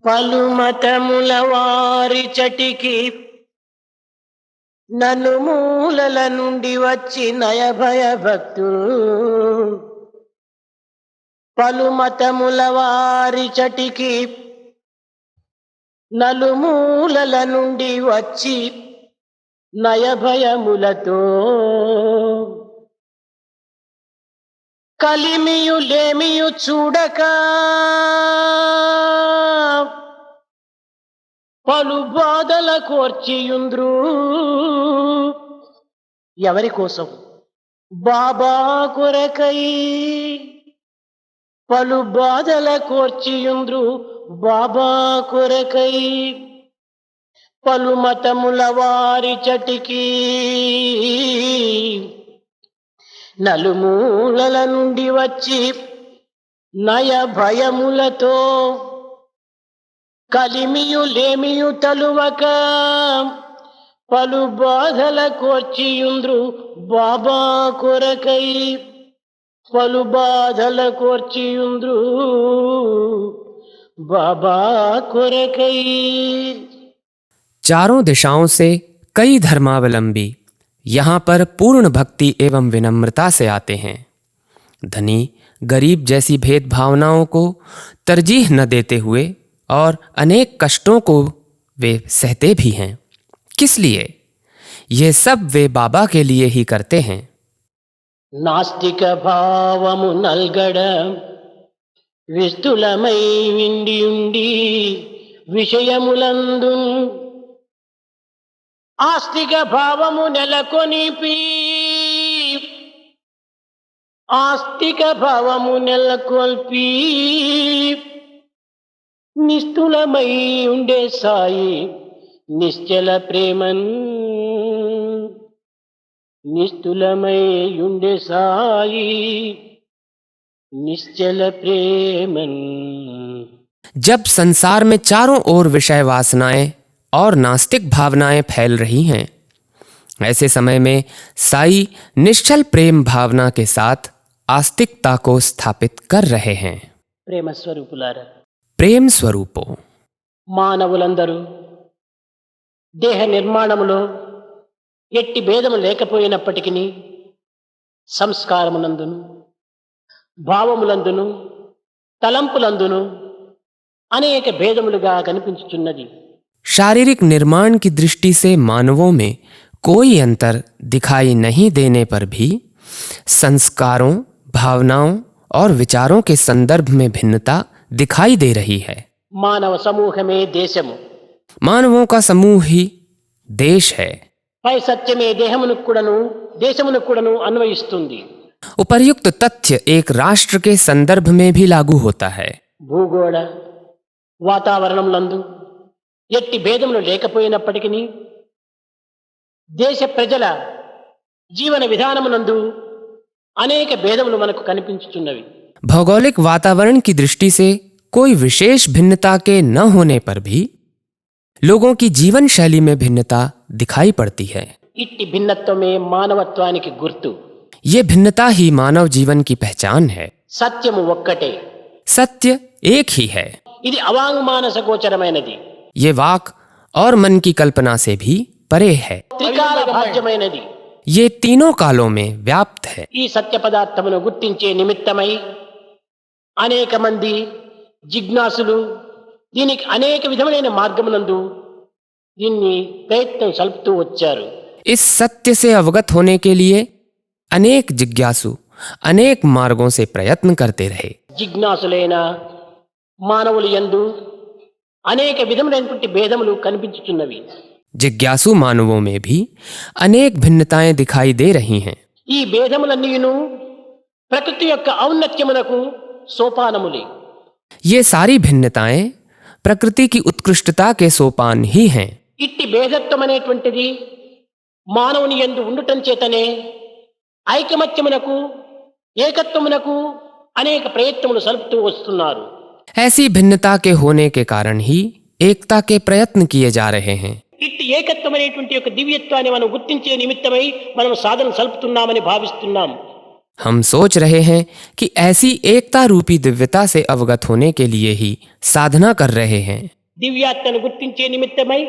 పలుమతముల వారి చటికి నలుమూలల నుండి వచ్చి నయభయ భక్తులు. పలుమతముల వారి చటికి నలుమూలల నుండి వచ్చి నయభయములతో కలిమియు లేమియు చూడక పలు బాధల కోర్చియుంద్రు. ఎవరి కోసం? బాబా కొరకై పలు బాధల కోర్చియుంద్రు. బాబా కొరకై పలు మతముల వారి చటికి నలుమూలల నుండి వచ్చి నయ భయములతో కలిమియు లేమియు తలువక పలు బాధల కోర్చియుంద్రు. బాబా కొరకై పలు బాధల కోర్చియుంద్రు. बाबा कोरकई। चारों दिशाओं से कई धर्मावलंबी यहाँ पर पूर्ण भक्ति एवं विनम्रता से आते हैं। धनी गरीब जैसी भेदभावनाओं को तरजीह न देते हुए और अनेक कष्टों को वे सहते भी हैं। किस लिए? ये सब वे बाबा के लिए ही करते हैं। नास्तिक भावमु नल्गड विस्तुलमై విండియుండి విషయములందు ఆస్తిక భావము నెలకొనిపి ఆస్తిక భావము నెలకొల్పి నిస్తులమై ఉండే సాయి నిశ్చల ప్రేమన్ నిస్తులమై ఉండే సాయి निश्चल प्रेमन। जब संसार में चारों ओर विषय वासनाएं और नास्तिक भावनाएं फैल रही हैं, ऐसे समय में साई निश्चल प्रेम भावना के साथ आस्तिकता को स्थापित कर रहे हैं। प्रेम स्वरूपुलारा, प्रेम स्वरूपो మానవులందరూ దేహ నిర్మాణములో ఎట్టి భేదము లేకపోయినప్పటికీ సంస్కారమునందును భావములందును తలంపులందును అనేక भेदములుగా కనిపించుచున్నది। शारीरिक निर्माण की दृष्टि से मानवों में कोई अंतर दिखाई नहीं देने पर भी संस्कारों, भावनाओं और विचारों के संदर्भ में भिन्नता दिखाई दे रही है। मानव समूहमे देशము, मानवों का समूह ही देश है। పై సత్యమే దేహమును కూడాను దేశమును కూడాను అన్వయిస్తుంది। उपर्युक्त तथ्य एक राष्ट्र के संदर्भ में भी लागू होता है। భూగోళ వాతావరణములందు ఎట్టి భేదములు లేకపోయినప్పటికీ దేశ ప్రజల జీవన విధానమునందు అనేక భేదములు మనకు కనిపించుచున్నవి। भौगोलिक वातावरण की दृष्टि से कोई विशेष भिन्नता के न होने पर भी लोगों की जीवन शैली में भिन्नता दिखाई पड़ती है। इट्टी भिन्नत्वమే మానవత్వానికి గుర్తు। ये भिन्नता ही मानव जीवन की पहचान है। సత్యము ఒక్కటే, सत्य एक ही है। ఇది అవాంగ్మానస గోచరమైనది। ये वाक और मन की कल्पना से भी परे है। త్రికాల భాజ్యమైనది। ये तीनों कालों में व्याप्त है। ఈ సత్య పదార్థమును గుర్తించే నిమిత్తమై అనేక మంది జిజ్ఞాసులు దీనికి అనేక విధమైన మార్గమునందు దీన్ని ప్రయత్నం సల్పుతూ వచ్చారు। इस सत्य से अवगत होने के लिए अनेक जिज्ञासु अनेक मार्गों से प्रयत्न करते रहे। జిజ్ఞాసులైన మానవులు యందు అనేక విధములైనటువంటి భేదములు కనిపించుచున్నవి। जिज्ञासु मानवों में भी अनेक भिन्नताएं दिखाई दे रही हैं। ఈ భేదములన్నీను ప్రకృతి యొక్క ఔన్నత్యమునకు సోపానములే। ये सारी भिन्नताएं प्रकृति की उत्कृष्टता के सोपान ही हैं। ఇట్టి భేదత్వం అనేటువంటిది మానవుని యందు ఉండుటం చేతనే ఐకమత్యమునకు ఏకత్వమునకు అనేక ప్రయత్నములు సల్పుతూ వస్తున్నారు। ऐसी भिन्नता के होने के कारण ही एकता के प्रयत्न किए जा रहे हैं। ఇట్టి ఏకత్వం అనేటువంటి యొక్క దివ్యత్వాన్ని మనం గుర్తించే నిమిత్తమై మనం సాధన సల్పుతున్నామని భావిస్తున్నాం। हम सोच रहे हैं कि ऐसी एकता रूपी दिव्यता से अवगत होने के लिए ही साधना कर रहे हैं। దివ్యాత్మను గుర్తించే నిమిత్తమై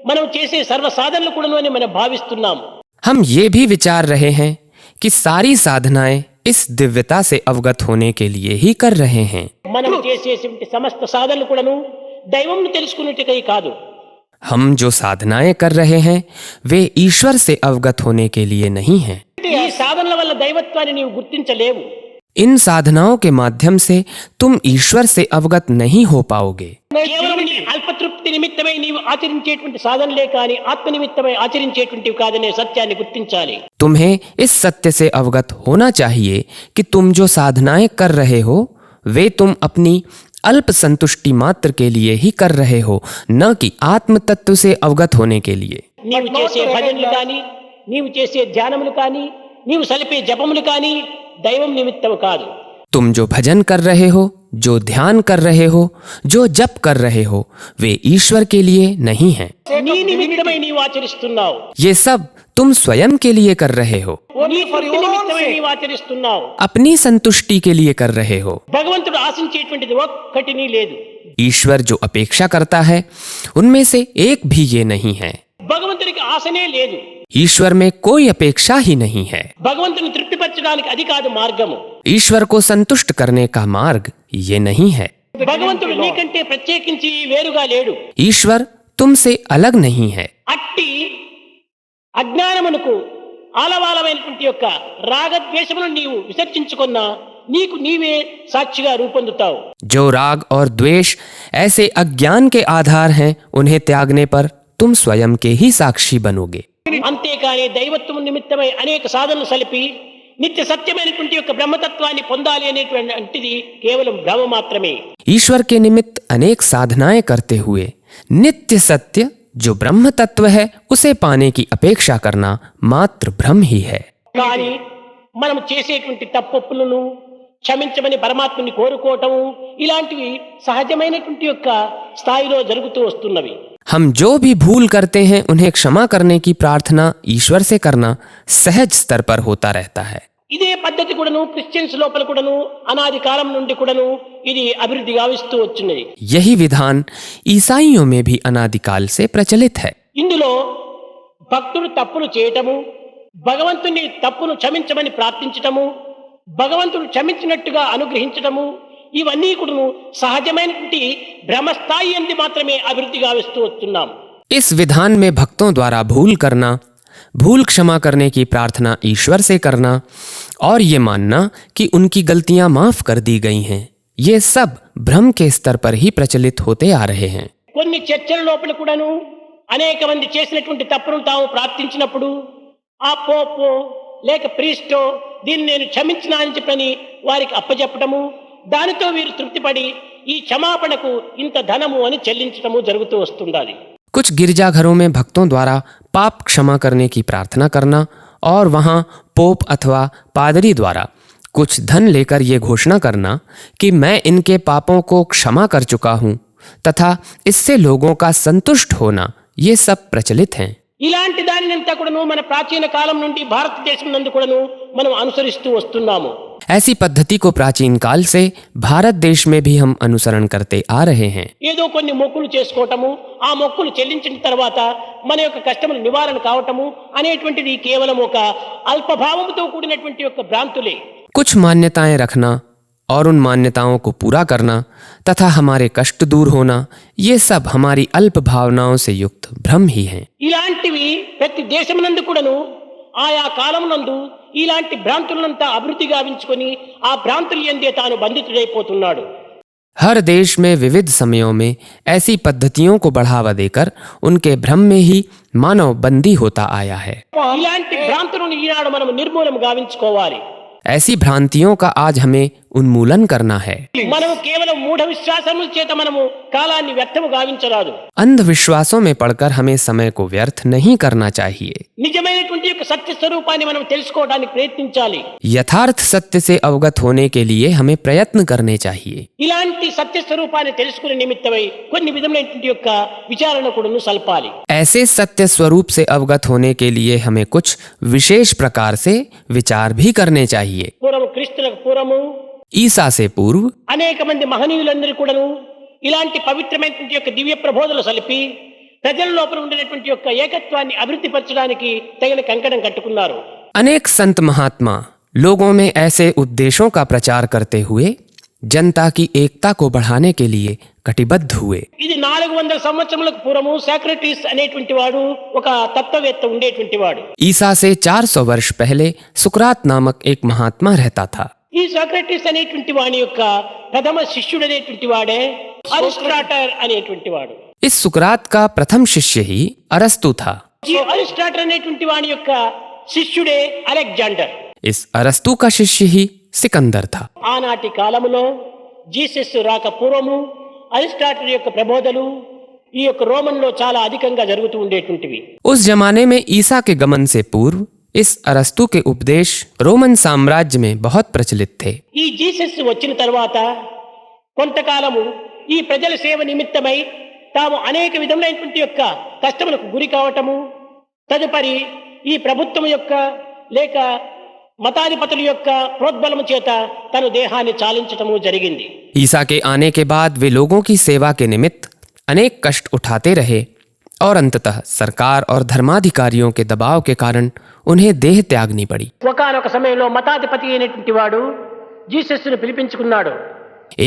మనం చేసే సర్వ సాధనలు కూడాను అని మనం భావిస్తున్నాం. हम ये भी विचार रहे हैं कि सारी साधनाएं इस दिव्यता से अवगत होने के लिए ही कर रहे हैं। మనం చేసేటువంటి సమస్త సాధనలు కూడాను దైవంను తెలుసుకున్నట్టుకై కాదు. हम जो साधनाएं कर रहे हैं वे ईश्वर से अवगत होने के लिए नहीं हैं। ఈ సాధనల వల్ల దైవత్వాన్ని నీవు గుర్తించలేవు. इन साधनाओं के माध्यम से तुम ईश्वर से अवगत नहीं हो पाओगे। కేవలం నీ అల్పతృప్తి నిమిత్తమై నీవు ఆచరించేటువంటి సాధనలే కానీ ఆత్మ నిమిత్తమై ఆచరించేటువంటివి కాదనే సత్యాన్ని గుర్తించాలి. तुम्हें इस सत्य से अवगत होना चाहिए कि तुम जो साधनाएं कर रहे हो वे तुम अपनी अल्प संतुष्टि मात्र के लिए ही कर रहे हो, न कि आत्म तत्व से अवगत होने के लिए। నీవు చేసే భజనలు కానీ నీవు చేసే ధ్యానములు కానీ నీవు సలిపే జపములు కానీ దైవం నిమిత్తము కాదు. तुम जो भजन कर रहे हो, जो ध्यान कर रहे हो, जो जप कर रहे हो वे ईश्वर के लिए नहीं हैं। నీ నిమిత్తమై నీవు ఆచరిస్తున్నావు. ये सब तुम स्वयं के लिए कर रहे हो, నీ తృప్తి నిమిత్తమై నీవు ఆచరిస్తున్నావు. अपनी संतुष्टि के लिए कर रहे हो। భగవంతుడు ఆశించేటువంటిది ఒక్కటిని లేదు. ईश्वर जो अपेक्षा करता है उनमें से एक भी ये नहीं है। భగవంతుడికి ఆశనే లేదు. ईश्वर में कोई अपेक्षा ही नहीं है। భగవంతుని తృప్తిపరచడానికి అది కాదు మార్గము. ईश्वर को संतुष्ट करने का मार्ग ये नहीं है। భగవంతుడు నీకంటే ప్రత్యేకించి వేరుగా లేడు. ईश्वर तुमसे अलग नहीं है। అట్టి అజ్ఞానమునకు ఆలవాలమైనటువంటి యొక్క రాగద్వేషములను నీవు విసర్జించుకున్నా నీకు నీవే సాక్షిగా రూపొందుతావు. जो राग और द्वेष ऐसे अज्ञान के आधार हैं उन्हें त्यागने पर तुम स्वयं के ही साक्षी बनोगे। అంతేకాని దైవత్వం నిమిత్తమై అనేక సాధనలు సలిపి నిత్య సత్యమైనటువంటి యొక్క బ్రహ్మతత్వాన్ని పొందాలి అనేటువంటిది కేవలం భ్రమ మాత్రమే. ईश्वर के निमित्त अनेक साधनाएं करते हुए नित्य सत्य जो ब्रह्म तत्व है उसे पाने की अपेक्षा करना मात्र भ्रम ही है। కానీ మనం చేసేటువంటి తప్పులను క్షమించమని పరమాత్మని కోరుకోవటము ఇలాంటివి సహజమైనటువంటి యొక్క స్థాయిలో జరుగుతూ వస్తున్నవి. हम जो भी भूल करते हैं उन्हें क्षमा करने की प्रार्थना ईश्वर से करना सहज स्तर पर होता रहता है। ఇదే పద్ధతి కూడాను క్రిస్టియన్స్ లోపల కూడాను అనాది కాలం నుండి కూడాను ఇది అభివృద్ధి గావిస్తూ వచ్చినది. यही विधान ईसाइयों में भी अनादिकाल से प्रचलित है। ఇందులో భక్తుడు తప్పులు చేయటము, భగవంతుని తప్పును క్షమించమని ప్రార్థించటము, భగవంతుడు క్షమించినట్టుగా అనుగ్రహించటము ఇవన్నీ కూడాను సహజమైనటువంటి భ్రమస్థాయి అంది మాత్రమే అభివృద్ధి గావిస్తూ వస్తున్నాం. इस विधान में भक्तों द्वारा भूल करना, भूल क्षमा करने की प्रार्थना ईश्वर से करना और ये मानना कि उनकी गलतियां माफ कर दी गई हैं, ये सब भ्रम के स्तर पर ही प्रचलित होते आ रहे हैं। కొన్ని చర్చల లోపల కూడాను అనేక మంది చేసినటువంటి తప్పును తాము ప్రార్థించినప్పుడు ఆ పోపో లేక ప్రీస్టో దీన్ని నేను క్షమించినా అని చెప్పని వారికి అప్పచెప్పటము, దానితో వీరు తృప్తిపడి ఈ క్షమాపణకు ఇంత ధనము అని చెల్లించటము జరుగుతూ వస్తుండాలి. कुछ गिरजाघरों में भक्तों द्वारा पाप क्षमा करने की प्रार्थना करना और वहां पोप अथवा पादरी द्वारा कुछ धन लेकर ये घोषणा करना कि मैं इनके पापों को क्षमा कर चुका हूं तथा इससे लोगों का संतुष्ट होना, ये सब प्रचलित हैं। ఇలాంటి దానినంతా కూడాను మన ప్రాచీన కాలం నుండి భారతదేశం నందు కూడాను మనం అనుసరిస్తూ వస్తున్నాము. ऐसी पद्धति को प्राचीन काल से भारत देश में भी हम अनुसरण करते आ रहे हैं। ఏదో కొన్ని మొక్కులు చేసుకోవటము, ఆ మొక్కులు చెల్లించిన తర్వాత మన యొక్క కష్టములు నివారణ కావటము అనేటువంటిది కేవలం ఒక అల్పభావముతో కూడినటువంటి యొక్క భ్రాంతులే. कुछ मान्यताएं रखना और उन मान्यताओं को पूरा करना तथा हमारे कष्ट दूर होना, ये सब हमारी अल्प भावनाओं से युक्त भ्रम ही हैं। ఇలాంటివి ప్రతి దేశమునందు కూడాను ఆయా కాలమునందు ఇలాంటి భ్రాంతులంతా అభివృద్ధి గావించుకొని ఆ భ్రాంతులు ఎందే తాను బంధితుడైపోతున్నాడు. हर देश में विविध समयों में ऐसी पद्धतियों को बढ़ावा देकर उनके भ्रम में ही मानव बंदी होता आया है। ఇలాంటి భ్రాంతులను ఈనాడు మనం నిర్మూలన గావించుకోవాలి. ऐसी भ्रांतियों का आज हमें उन्मूलन करना है। మనము కేవలం మూఢ విశ్వాసముల చేత మనము కాలాన్ని వ్యర్థము గావించరాదు. अंधविश्वासों में पड़कर हमें समय को व्यर्थ नहीं करना चाहिए। నిజమైనటువంటి యొక్క సత్య స్వరూపాన్ని మనం తెలుసుకోవడానికి ప్రయత్నించాలి. यथार्थ सत्य से अवगत होने के लिए हमें प्रयत्न करने चाहिए। ఇలాంటి సత్య స్వరూపాన్ని తెలుసుకునే నిమిత్తమై కొన్ని విధమైనటువంటి యొక్క విచారణ కూడాను సల్పాలి. ऐसे सत्य स्वरूप से अवगत होने के लिए हमें कुछ विशेष प्रकार से विचार भी करने चाहिए। పూర్వము క్రీస్తులకు పూర్వము ईसा से पूर्व అనేక మంది మహనీయులందరూ కూడాను ఇలాంటి పవిత్రమైనటువంటి యొక్క దివ్య ప్రబోధనలు సలిపి ప్రజల లోపల ఉండేటువంటి యొక్క ఏకత్వాన్ని అభివృద్ధి పరచడానికి తగిన కంకణం కట్టుకున్నారు. अनेक संत महात्मा लोगों में ऐसे उपदेशों का प्रचार करते हुए जनता की एकता को बढ़ाने के लिए कटिबद्ध हुए. ఇది 400 సంవత్సరములకు పూర్వము సాక్రటీస్ అనేటువంటి వాడు ఒక తత్వవేత్త ఉండేటువంటి వాడు. ईसा से 400 वर्ष पहले सुकरात नामक एक महात्मा रहता था. ఈ సాక్రటీస్ అనేటువంటి వాని యొక్క ప్రథమ శిష్యుడు అనేటువంటి వాడే అరిస్టాటల్ అనేటువంటి వాడు. इस सुकरात का प्रथम शिष्य ही अरस्तु था. ఈ అరిస్టాటల్ అనేటువంటి వాని యొక్క శిష్యుడే అలెగ్జాండర్. इस अरस्तु का शिष्य ही सिकंदर था. ఆనాటి కాలములో జీసస్ రాక పూర్వము అరిస్టాటల్ యొక్క ప్రబోధలు ఈ యొక్క రోమన్లో చాలా అధికంగా జరుగుతూ ఉండేటువంటివి. उस जमाने में ईसा के गमन से पूर्व इस अरस्तु के उपदेश रोमन साम्राज्य में बहुत प्रचलित थे. ఈ జీసస్ వచ్చిన తర్వాత కొంతకాలము ఈ ప్రజల సేవ నిమిత్తమై తాము అనేక విధములైనటువంటి యొక్క కష్టములకు గురి కావటము, తదుపరి ఈ ప్రభుత్వం యొక్క లేక మతాధిపతుల యొక్క ప్రోద్బలము చేత తన దేహాన్ని చాలించటము జరిగింది. ईसा के आने के बाद वे लोगों की सेवा के निमित्त अनेक कष्ट उठाते रहे और अंततः सरकार और धर्माधिकारियों के दबाव के कारण उन्हें देह त्यागनी पड़ी. ఒకానొక సమయంలో మతాధిపతి అయినటువంటి వాడు జీసస్ను పిలిపించుకున్నాడు.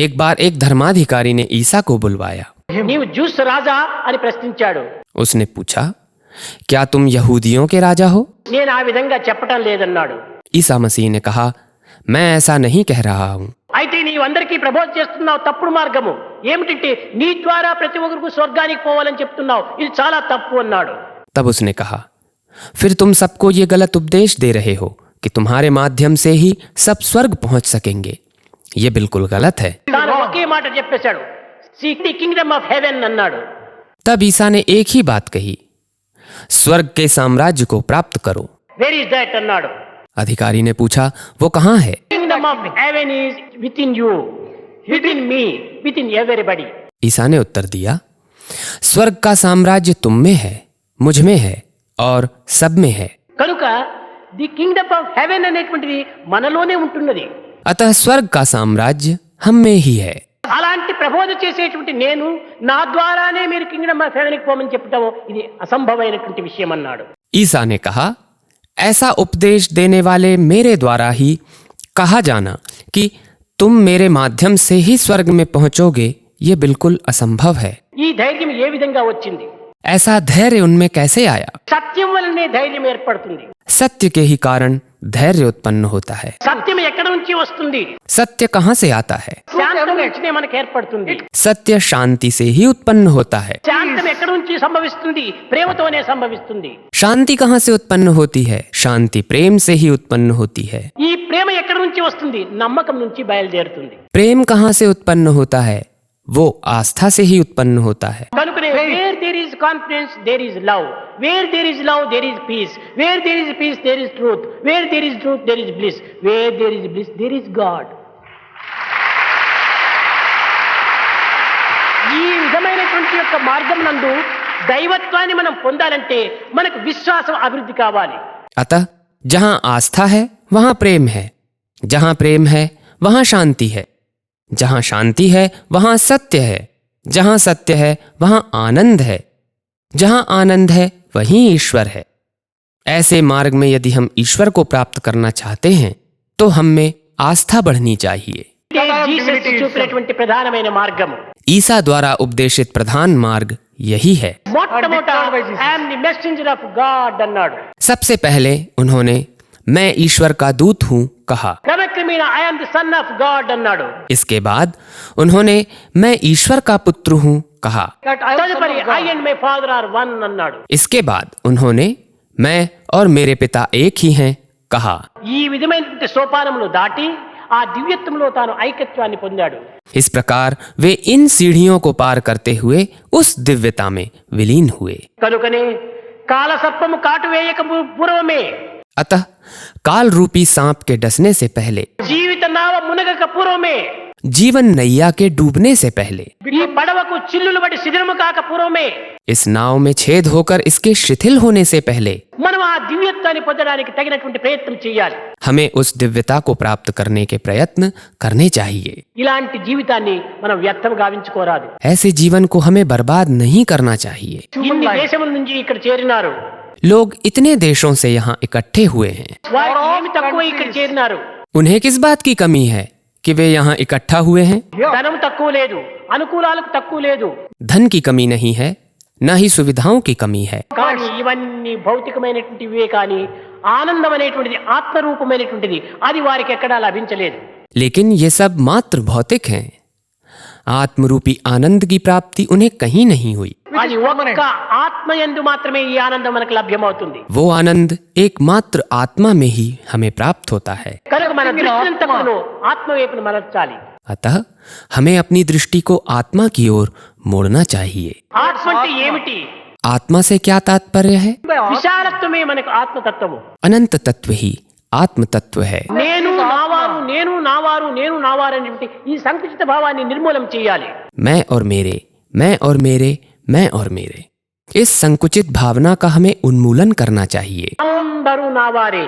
एक बार एक धर्माधिकारी ने ईसा को बुलवाया. నీవు జ్యూస్ రాజా అని ప్రశ్నించాడు. उसने पूछा, क्या तुम यहूदियों के राजा हो? నేను ఆ విధంగా చెప్పటం లేదన్నాడు. ईसा मसीह ने कहा, मैं ऐसा नहीं कह रहा हूँ. అయితే నీవు అందరికీ ప్రబోధ చేస్తున్నావు తప్పుడు మార్గము. ఏమిటంటే నీ ద్వారా ప్రతి ఒక్కరికి స్వర్గానికి పోవాలని చెప్తున్నావు, ఇది చాలా తప్పు అన్నాడు. तब उसने कहा, फिर तुम सबको ये गलत उपदेश दे रहे हो कि तुम्हारे माध्यम से ही सब स्वर्ग पहुंच सकेंगे. ये बिल्कुल गलत है. తాను ఒకే మాట చెప్పేశాడు, seek the Kingdom of haven అన్నాడు. तब ईसा ने एक ही बात कही, स्वर्ग के साम्राज्य को प्राप्त करो. వేర్ ఇస్ దట్ అన్నాడు. अधिकारी ने पूछा, वो कहाँ है? Kingdom of heaven is within you, within me, within everybody. Isa ने उत्तर दिया, स्वर्ग का साम्राज्य तुम में है, मुझ में है और सब में है. కనుక ది కింగ్డమ్ ఆఫ్ హెవెన్ అనేటువంటిది మనలోనే ఉంటున్నది. अतः स्वर्ग का साम्राज्य हम में ही है. అలాంటి ప్రబోధ చేసేటువంటి నేను నా ద్వారానే మీరు కింగ్డమ్ ఆఫ్ హెవెన్కి పోమని చెప్పటం ఇది అసంభవమైనటువంటి విషయం అన్నాడు. ईसा ने कहा, ऐसा उपदेश देने वाले मेरे द्वारा ही कहा जाना कि तुम मेरे माध्यम से ही स्वर्ग में पहुंचोगे, ये बिल्कुल असंभव है. ఈ ధైర్యం ఏ విధంగా వచ్చింది? ऐसा धैर्य उनमें कैसे आया? సత్యం వల్లనే ధైర్యం ఏర్పడుతుంది. सत्य के ही कारण धैर्य उत्पन्न होता है. సత్యం ఎక్కడ నుంచి వస్తుంది? सत्य कहाँ से आता है? శాంతం నుంచినే మనకు ఏర్పడుతుంది. सत्य शांति से ही उत्पन्न होता है. శాంతం ఎక్కడ నుంచి సంభవిస్తుంది? ప్రేమతోనే సంభవిస్తుంది. शांति कहाँ से उत्पन्न होती है? शांति प्रेम से ही उत्पन्न होती है. ఈ ప్రేమ ఎక్కడ నుంచి వస్తుంది? నమ్మకం నుంచి బయలుదేరుతుంది. प्रेम कहाँ से उत्पन्न होता है? वो आस्था से ही उत्पन्न होता है. కనుకనే where there is confidence there is love, where there is love there is peace, where there is peace there is truth, where there is truth there is bliss, where there is bliss there is God. ఈ విధమైనటువంటి యొక్క మార్గం నందు దైవత్వాన్ని మనం పొందాలంటే మనకు విశ్వాసం అభివృద్ధి కావాలి. अतः जहाँ आस्था है वहाँ प्रेम है, जहाँ प्रेम है वहाँ शांति है, जहाँ शांति है वहाँ सत्य है, जहाँ सत्य है वहाँ आनंद है, जहाँ आनंद है वहीं ईश्वर है. ऐसे मार्ग में यदि हम ईश्वर को प्राप्त करना चाहते हैं तो हम में आस्था बढ़नी चाहिए. ఇదే జీసస్ చూపినటువంటి ప్రధానమైన మార్గము. ईसा द्वारा उपदेशित प्रधान मार्ग यही है. మొట్టమొదట I am the messenger of God అన్నాడు. सबसे पहले उन्होंने मैं ईश्वर का दूत हूँ कहा. క్రమక్రమేణా I am the son of God అన్నాడు. इसके बाद उन्होंने मैं ईश्वर का पुत्र हूँ कहा. తదుపరి I and my father are one అన్నాడు. इसके बाद उन्होंने मैं और मेरे पिता एक ही हैं कहा. ఈ విధమైనటువంటి సోపానములు దాటి ఆ దివ్యత్వంలో తాను ఐకత్వాన్ని పొందాడు. इस प्रकार वे इन सीढ़ियों को पार करते हुए उस दिव्यता में विलीन हुए. కనుకనే కాలసర్పము కాటు వేయక పూర్వమే, अतः काल रूपी सांप के डसने से पहले, జీవిత నావ మునగక పూర్వమే, जीवन नैया के डूबने से पहले, ఈ పడవకు చిల్లులు పడి శిథిలము కాక పూర్వమే इस नाव में छेद होकर इसके शिथिल होने से पहले మనం ఆ దివ్యత్వాన్ని పొందడానికి తగినటువంటి ప్రయత్నం చేయాలి. हमें उस दिव्यता को प्राप्त करने के प्रयत्न करने चाहिए. ఇలాంటి జీవితాన్ని మనం వ్యర్థం గావించుకోరాదు. ऐसे जीवन को हमें बर्बाद नहीं करना चाहिए. ఇన్ని దేశముల నుంచి ఇక్కడ చేరినారు. लोग इतने देशों से यहाँ इकट्ठे हुए हैं. వారికి ఏమి తక్కువ ఇక్కడ చేరినారు? उन्हें किस बात की कमी है कि वे यहाँ इकट्ठा हुए हैं? ధనం తక్కువ లేదు, అనుకూలాలకు తక్కువ లేదు. धन की कमी नहीं है, न ही सुविधाओं की कमी है. కానీ ఇవన్నీ భౌతికమైనటువంటివే కానీ ఆనందం అనేటువంటిది ఆత్మరూపమైనటువంటిది అది వారికి ఎక్కడా లభించలేదు. लेकिन ये सब मात्र भौतिक हैं. आत्मरूपी आनंद की प्राप्ति उन्हें कहीं नहीं हुई. అది ఒక్క ఆత్మయందు మాత్రమే ఈ ఆనందం మనకు లభ్యమవుతుంది. वो आनंद एकमात्र आत्मा में ही हमें प्राप्त होता है. కనుక మన దృష్టిని ఆత్మ వైపును మరల్చాలి. अतः हमें अपनी दृष्टि को आत्मा की ओर मोड़ना चाहिए. ఆత్మ అంటే ఏమిటి? आत्मा से क्या तात्पर्य है? విశాలత్వమే మనకు ఆత్మతత్వము. अनंत तत्व ही आत्म तत्व है. నేను నావారు, నేను నావారు, నేను నావారు అనేటువంటి ఈ సంకుచిత భావాన్ని నిర్మూలం చేయాలి. मैं और मेरे, मैं और मेरे, मैं और मेरे, इस संकुचित भावना का हमें उन्मूलन करना चाहिए. అందరూ నావారే,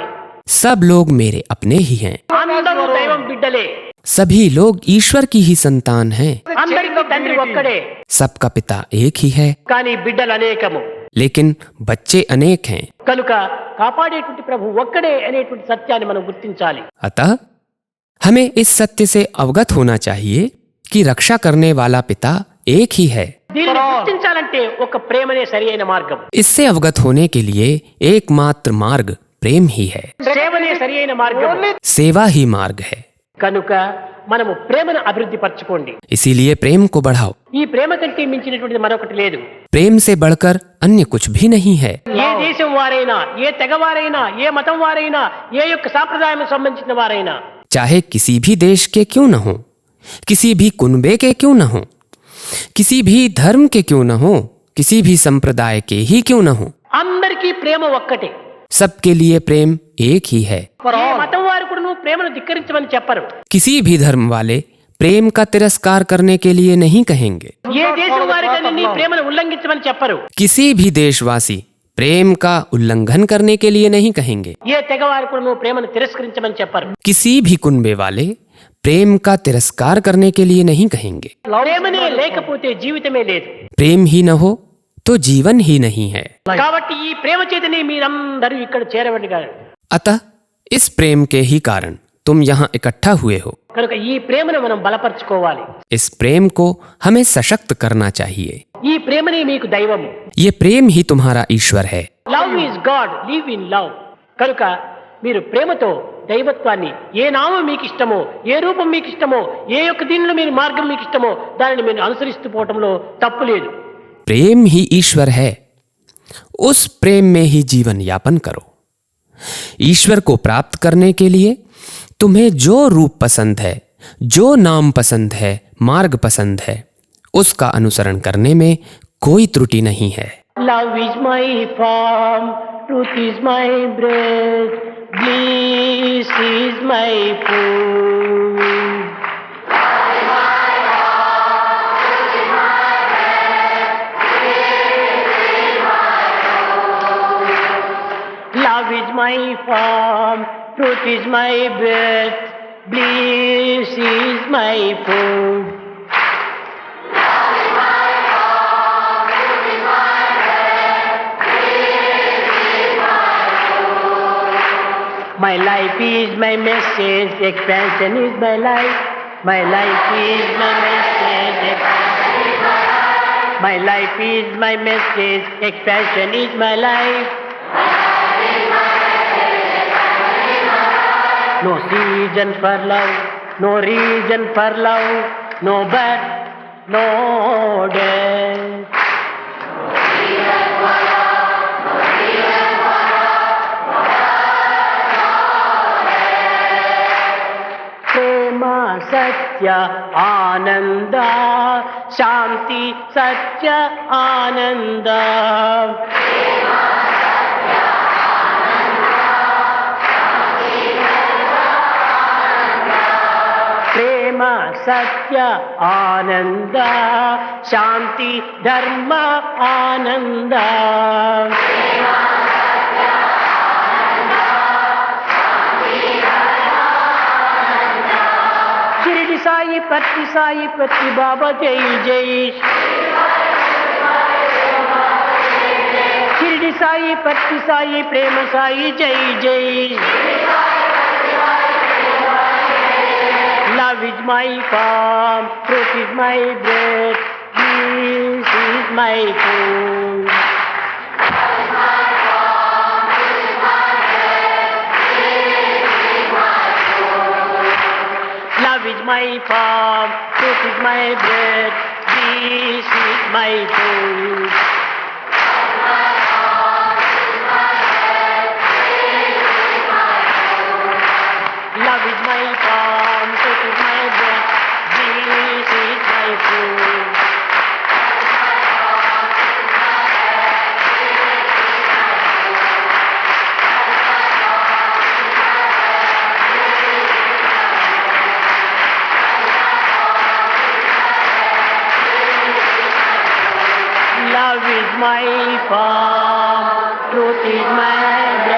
सब लोग मेरे अपने ही हैं. అందరూ దైవం బిడ్డలే, सभी लोग ईश्वर की ही संतान हैं. అందరికీ తండ్రి ఒక్కడే. सबका पिता एक ही है, కానీ బిడ్డలు అనేకము. लेकिन बच्चे अनेक हैं. కనుక కాపాడేటువంటి ప్రభు ఒక్కడే అనేటువంటి సత్యాన్ని మనం గుర్తించాలి. अतः हमें इस सत्य से अवगत होना चाहिए कि रक्षा करने वाला पिता एक ही है. దీనిని గుర్తించాలంటే ఒక ప్రేమనే సరి అయిన మార్గం. इससे अवगत होने के लिए एकमात्र मार्ग प्रेम ही है. సేవనే సరి అయిన మార్గం. सेवा ही मार्ग है. కనుక మనము ప్రేమను అభివృద్ధి పరచుకోండి. इसीलिए प्रेम को बढ़ाओ. ఈ ప్రేమ కంటే మించినటువంటిది మరొకటి లేదు. प्रेम से बढ़कर अन्य कुछ भी नहीं है. ఏ దేశం వారైనా, ఏ తెగవారైనా, ఏ మతం వారైనా, ఏ యొక్క సాంప్రదాయం సంబంధించిన వారైనా, चाहे किसी भी देश के क्यों न हो, किसी भी कुनबे के क्यों न हो, किसी भी धर्म के क्यों न हो, किसी भी संप्रदाय के ही क्यों न हो, అందరికీ ప్రేమ ఒక్కటే. सबके लिए प्रेम एक ही है. ఏ మతం వారు కూడా నువ్వు ప్రేమను ధిక్కరించమని చెప్పరు. किसी भी धर्म वाले प्रेम का तिरस्कार करने के लिए नहीं कहेंगे. ఏ దేశం వారికైనా నీ ప్రేమను ఉల్లంఘించమని చెప్పరు. किसी भी देशवासी प्रेम का उल्लंघन करने के लिए नहीं कहेंगे. ఏ తెగవారు కూడా నువ్వు ప్రేమను తిరస్కరించమని చెప్పరు. किसी भी कुनबे वाले प्रेम का तिरस्कार करने के लिए नहीं कहेंगे. ప్రేమనే లేకపోతే జీవితమే లేదు. प्रेम ही न हो तो जीवन ही नहीं है. కాబట్టి ఈ ప్రేమ చేతనే మీరందరూ ఇక్కడ చేరబడినారు. अतः इस प्रेम के ही कारण तुम यहाँ इकट्ठा हुए हो. కనుక ఈ ప్రేమను మనం బలపరచుకోవాలి. इस प्रेम को हमें सशक्त करना चाहिए. ఈ ప్రేమనే మీకు దైవము. ये प्रेम ही तुम्हारा ईश्वर है. Love is God, live in love. కనుక మీరు ప్రేమతో దైవత్వాన్ని, ఏ నామం మీకు ఇష్టమో, ఏ రూపం మీకు ఇష్టమో, ఏ యొక్క దీనిలో మీరు మార్గం మీకు ఇష్టమో దానిని మీరు అనుసరిస్తూ పోవటంలో తప్పు లేదు. प्रेम ही ईश्वर है. उस प्रेम में ही जीवन यापन करो. ईश्वर को प्राप्त करने के लिए तुम्हें जो रूप पसंद है, जो नाम पसंद है, मार्ग पसंद है, उसका अनुसरण करने में कोई त्रुटि नहीं है. Love is my form, truth is my breath, bliss is my food. Love is my form, truth is my breath, bliss is my food. My life is my message, expansion is my life. My life is my message, expansion is my life. My life is my message, expansion is my life. No season for love, no reason for love, no birth, no death. Prema Satya Ananda, Shanti Satya Ananda. ప్రేమ सत्य आनंद शांति धर्म आनंद शिरडी साई पत्ती बाबा जय जय शिरडी साई पत्ती साई प्रेम साई जय जय Love is my farm, truth is my bread, peace is my food. Love is my farm, truth is my bread, peace is my food. Love is my farm, truth is my bread, peace is my food. Love is my farm, truth is my bread.